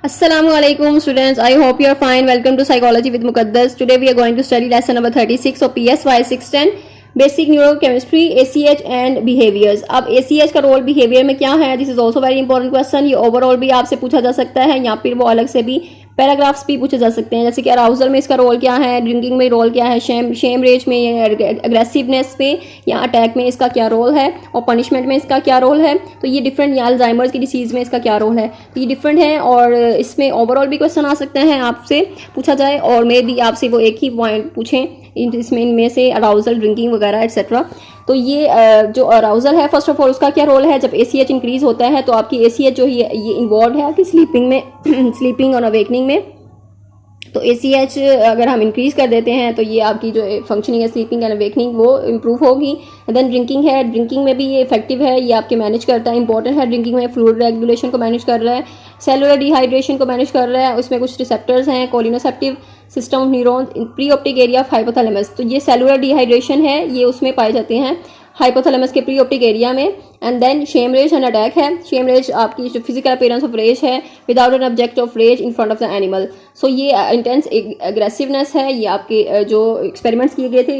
Assalamualaikum students, I hope you are fine. Welcome to Psychology with Muqaddas. Today we are going to study lesson number 36 of PSY 610 Basic Neurochemistry, ACH and Behaviors. अब ACH का role behaviour में क्या है, this is also very important question. ये overall भी आपसे पूछा जा सकता है या फिर वो अलग से भी पैराग्राफ्स भी पूछे जा सकते हैं. जैसे कि अराउजल में इसका रोल क्या है, ड्रिंकिंग में रोल क्या है, शेम रेज में, एग्रेसिवनेस में या अटैक में इसका क्या रोल है, और पनिशमेंट में इसका क्या रोल है. तो ये डिफरेंट, या अल्जाइमर्स की डिसीज़ में इसका क्या रोल है, तो ये डिफरेंट है. और इसमें ओवरऑल भी क्वेश्चन आ सकते हैं, आपसे पूछा जाए और मे भी आपसे वो एक ही पॉइंट पूछें इसमें, इनमें से अराउजल, ड्रिंकिंग वगैरह एट्सेट्रा. तो ये जो अराउजल है, फर्स्ट ऑफ ऑल उसका क्या रोल है. जब ACH इंक्रीज होता है तो आपकी ACH जो है ये इन्वॉल्व है आपकी स्लीपिंग में स्लीपिंग और अवेकनिंग में. तो ACH अगर हम इंक्रीज कर देते हैं तो ये आपकी जो फंक्शनिंग है स्लीपिंग एंड अवेकनिंग वो इम्प्रूव होगी. देन ड्रिंकिंग है, ड्रिंकिंग में भी ये इफेक्टिव है, ये आपके मैनेज करता है, इंपॉर्टेंट है. ड्रिंकिंग में फ्लूइड रेगुलेशन को मैनेज कर रहा है, सेलुलर डिहाइड्रेशन को मैनेज कर रहा है. उसमें कुछ रिसेप्टर्स हैं, cholinoceptive system of neurons in preoptic area of hypothalamus. तो ये सेलुलर डिहाइड्रेशन है, ये उसमें पाए जाते हैं हाइपोथैलेमस के प्री ऑप्टिक एरिया में. And then sham rage and attack है. शेम रेज आपकी जो फिजिकल अपीयरेंस ऑफ रेज है without an object of rage in front of the animal. So ये इंटेंस एग्रेसिवनेस है. ये आपके जो एक्सपेरिमेंट्स किए गए थे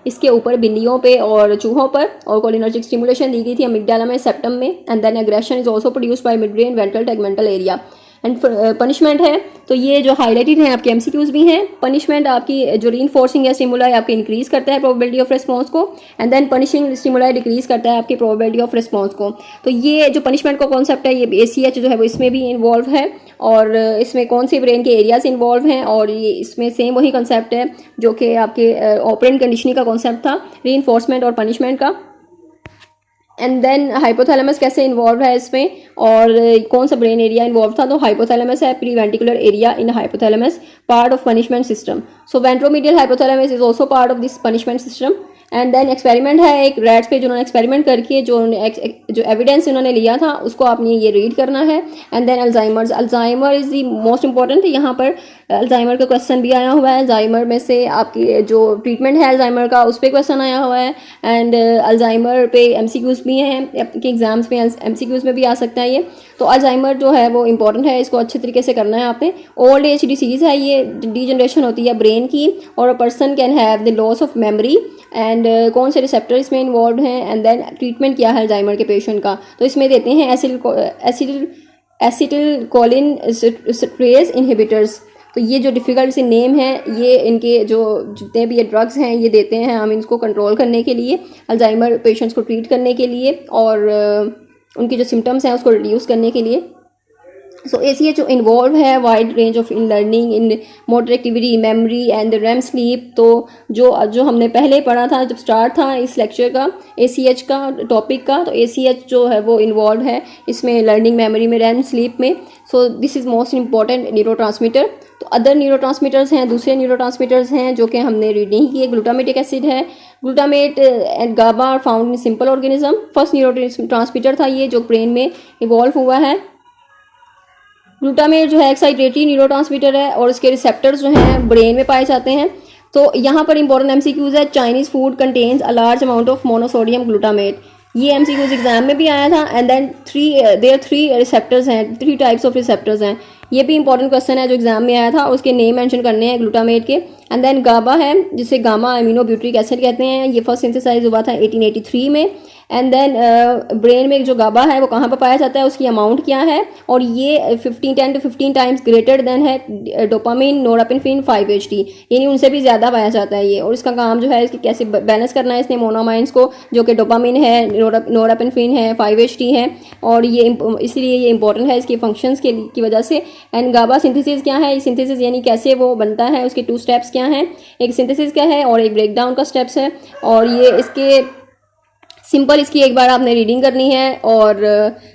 इसके ऊपर बिल्लियों पे और चूहों पर, और कोलिनर्जिक स्टिमुलेशन दी गई थी अमिगडाला में, सेप्टम में. And then aggression is also produced by midbrain ventral tegmental area. And punishment है, तो ये जो हाईलाइटेड हैं आपके MCQs भी हैं. पनिशमेंट आपकी जो रीइंफोर्सिंग या स्टिमुलाई आपके इंक्रीज करता है प्रोबेबिलिटी ऑफ रिस्पॉन्स को, and then punishing stimuli decrease करता है आपकी प्रोबेबिलिटी ऑफ रिस्पॉन्स को. तो ये जो पनिशमेंट का कॉन्सेप्ट है, ये ACH जो है वो इसमें भी इन्वॉल्व है. और इसमें कौन से ब्रेन के एरियाज इन्वॉल्व हैं, और ये इसमें सेम वही कॉन्सेप्ट है जो कि आपके ऑपरेंट कंडीशनिंग का कॉन्सेप्ट था, रीइंफोर्समेंट और पनिशमेंट का. एंड देन हाइपोथैलेमस कैसे इन्वॉल्व है इसमें, और कौन सा ब्रेन एरिया इन्वॉल्व था. तो हाइपोथैलेमस है, pre ventricular area in hypothalamus, part of punishment system. So ventromedial hypothalamus is also part of this punishment system. And then experiment है एक रैट्स पे, जिन्होंने एक्सपेरिमेंट करके जो एविडेंस उन्होंने लिया था उसको आपने ये रीड करना है. And then Alzheimer is the most important. यहाँ पर अल्जाइमर का क्वेश्चन भी आया हुआ है. अल्जाइमर में से आपकी जो ट्रीटमेंट है अल्जाइमर का, उस पर क्वेश्चन आया हुआ है. एंड अल्जाइमर पे MCQs भी हैं आपके एग्जाम्स में, MCQs में भी आ सकता है ये. तो अल्जाइमर जो है वो इंपॉर्टेंट है, इसको अच्छे तरीके से करना है आपने. ओल्ड एज डिसीज़ है, ये डीजनरेशन होती है ब्रेन की, और a person can have the loss of memory. And कौन से रिसेप्टर इसमें इन्वॉल्व हैं. एंड देन ट्रीटमेंट क्या है अल्जाइमर के पेशेंट का, तो इसमें देते हैं एसिटिल कोलिन स्ट्रेस इनहिबिटर्स. तो ये जो डिफ़िकल्ट से नेम है, ये इनके जो जितने भी ये ड्रग्स हैं ये देते हैं हम इनको कंट्रोल करने के लिए, अल्जाइमर पेशेंट्स को ट्रीट करने के लिए, और उनकी जो सिम्टम्स हैं उसको रिड्यूस करने के लिए. सो ACH जो इन्वॉल्व है wide range of in learning, in motor activity, memory and REM sleep. तो जो हमने पहले पढ़ा था जब स्टार्ट था इस लेक्चर का ACH का टॉपिक का, तो ACH जो है वो इन्वॉल्व है इसमें लर्निंग, मेमोरी में, REM स्लीप में. So this is most important neurotransmitter. तो अदर न्यूरोट्रांसमीटर्स हैं, दूसरे न्यूरोट्रांसमीटर्स हैं जो कि हमने रीड नहीं किए. ग्लूटामेटिक एसिड है, glutamate and GABA are found in simple organism. First neurotransmitter था ये जो ब्रेन में इवॉल्व हुआ है. ग्लूटामेट जो है एक्साइटेटरी न्यूरोट्रांसमीटर है, और इसके रिसेप्टर्स जो हैं ब्रेन में पाए जाते हैं. तो यहाँ पर इंपॉर्टेंट MCQs है, Chinese food contains a large amount of monosodium glutamate. ये MCQs एग्जाम में भी आया था. एंड देन थ्री रिसेप्टर्स हैं, 3 टाइप्स ऑफ रिसेप्टर्स हैं. ये भी इंपॉर्टेंट क्वेश्चन है जो एग्जाम में आया था, उसके नेम मेंशन करने हैं ग्लूटामेट के. एंड देन गाबा है, जिसे गामा अमीनो ब्यूट्रिक एसिड कहते हैं. ये फर्स्ट सिंथेसाइज हुआ था 1883 में. एंड देन ब्रेन में जो गाबा है वो कहाँ पर पाया जाता है, उसकी अमाउंट क्या है, और ये 10 to 15 टाइम्स ग्रेटर देन है डोपामिन, नोरापेनफ्रिन, 5-HT, यानी उनसे भी ज़्यादा पाया जाता है ये. और इसका काम जो है इसकी कैसे बैलेंस करना है इसने मोनोमाइंस को, जो कि डोपामिन है, नोरापेनफ्रिन है, 5-HT है, और ये इसलिए ये इंपॉर्टेंट है इसके फंक्शंस की वजह से. एंड गाबा सिंथेसिस क्या है, सिंथेसिस यानी कैसे वो बनता है, उसके 2 स्टेप्स क्या हैं, एक सिंथेसिस क्या है और एक ब्रेकडाउन का स्टेप्स है. और ये इसके सिंपल इसकी एक बार आपने रीडिंग करनी है, और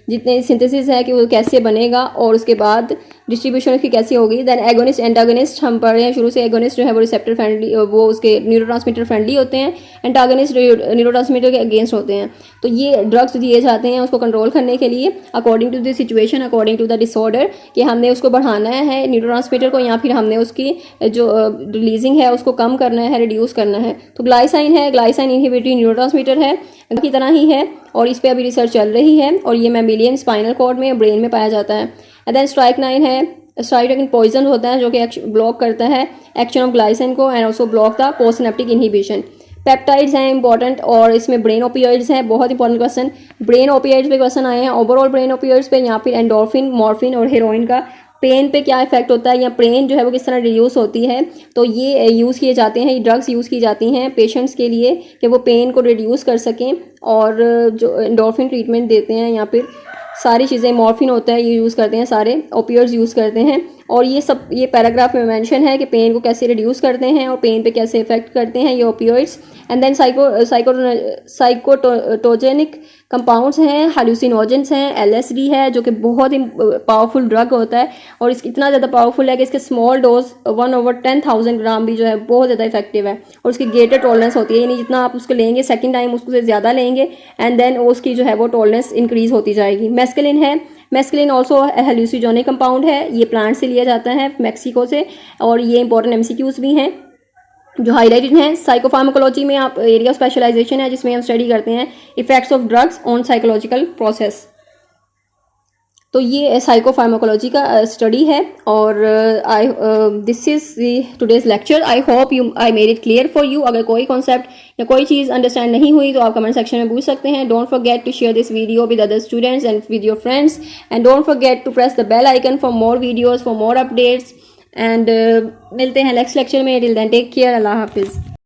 जितने सिंथेसिस है कि वो कैसे बनेगा और उसके बाद डिस्ट्रीब्यूशन उसकी कैसी होगी. देन एगोनिस्ट एंटागोनिस्ट हम पढ़ रहे हैं शुरू से. एगोनिस्ट जो है वो रिसेप्टर फ्रेंडली, वो उसके न्यूरोट्रांसमीटर फ्रेंडली होते हैं. एंटागोनिस्ट न्यूरोट्रांसमीटर के अगेंस्ट होते हैं. तो ये ड्रग्स दिए जाते हैं उसको कंट्रोल करने के लिए according to the situation, according to the disorder, कि हमने उसको बढ़ाना है न्यूरोट्रांसमीटर को, या फिर हमने उसकी जो रिलीजिंग है उसको कम करना है, रिड्यूस करना है. तो ग्लाइसाइन है, ग्लाइसाइन इनहिबिटरी न्यूरोट्रांसमीटर है की तरह ही है, और इस पर अभी रिसर्च चल रही है. और ये मैमिलियन स्पाइनल कॉर्ड में, ब्रेन में पाया जाता है. एंड देन स्ट्राइक 9 है, स्ट्राइक पॉइजन होता है जो कि ब्लॉक करता है एक्शन ऑफ ग्लाइसिन को and also block the postsynaptic inhibition. Peptides हैं इंपॉर्टेंट, और इसमें ब्रेन ओपियोइड्स हैं, बहुत इंपॉर्टेंट क्वेश्चन। ब्रेन ओपियोइड्स पे क्वेश्चन आए हैं, ओवरऑल ब्रेन ओपियोइड्स पे, या फिर एंडोर्फिन, मॉर्फिन और हेरोइन का पेन पे क्या इफेक्ट होता है, या पेन जो है वो किस तरह रिड्यूस होती है। तो ये यूज़ किए जाते हैं, ये ड्रग्स यूज़ की जाती हैं पेशेंट्स के लिए कि वो पेन को रिड्यूस कर सकें, और जो एंडोर्फिन ट्रीटमेंट देते हैं, या फिर सारी चीज़ें, मॉर्फिन होता है ये यूज़ करते हैं, सारे ओपियोइड्स यूज़ करते हैं। और ये सब ये पैराग्राफ में मेंशन है कि पेन को कैसे रिड्यूस करते हैं और पेन पे कैसे इफेक्ट करते हैं ये ओपियोइड्स। एंड देन साइकोटोजेनिक कंपाउंड्स हैं, हालूसिनोजेंस हैं, एलएसडी है जो कि बहुत ही पावरफुल ड्रग होता है, और इसकी इतना ज़्यादा पावरफुल है कि इसके स्मॉल डोज 1/10,000 ग्राम भी जो है बहुत ज़्यादा इफेक्टिव है, और उसकी ग्रेटर टॉलरेंस होती है, यानी जितना आप उसको लेंगे सेकंड टाइम उसको ज़्यादा लेंगे एंड देन उसकी जो है वो टॉलरेंस इंक्रीज होती जाएगी। मेस्केलिन है, मेस्केलिन ऑल्सो हेलुसिजोनिक कंपाउंड है, ये प्लांट से लिया जाता है मेक्सिको से, और ये इंपॉर्टेंट एमसीक्यूज भी हैं जो हाईलाइटेड हैं। साइकोफार्माकोलॉजी में आप एरिया ऑफ स्पेशलाइजेशन है जिसमें हम स्टडी करते हैं effects of drugs on psychological process. तो ये साइकोफार्माकोलॉजी का स्टडी है, और this is today's lecture. I hope you I made it clear for you. अगर कोई कॉन्सेप्ट या कोई चीज़ अंडरस्टैंड नहीं हुई तो आप कमेंट सेक्शन में पूछ सकते हैं। Don't forget to share this video with other students and with your friends, and don't forget to press the bell icon for more videos, for more updates, and मिलते हैं नेक्स्ट लेक्चर में। Till then take care, अल्लाह हाफिज़।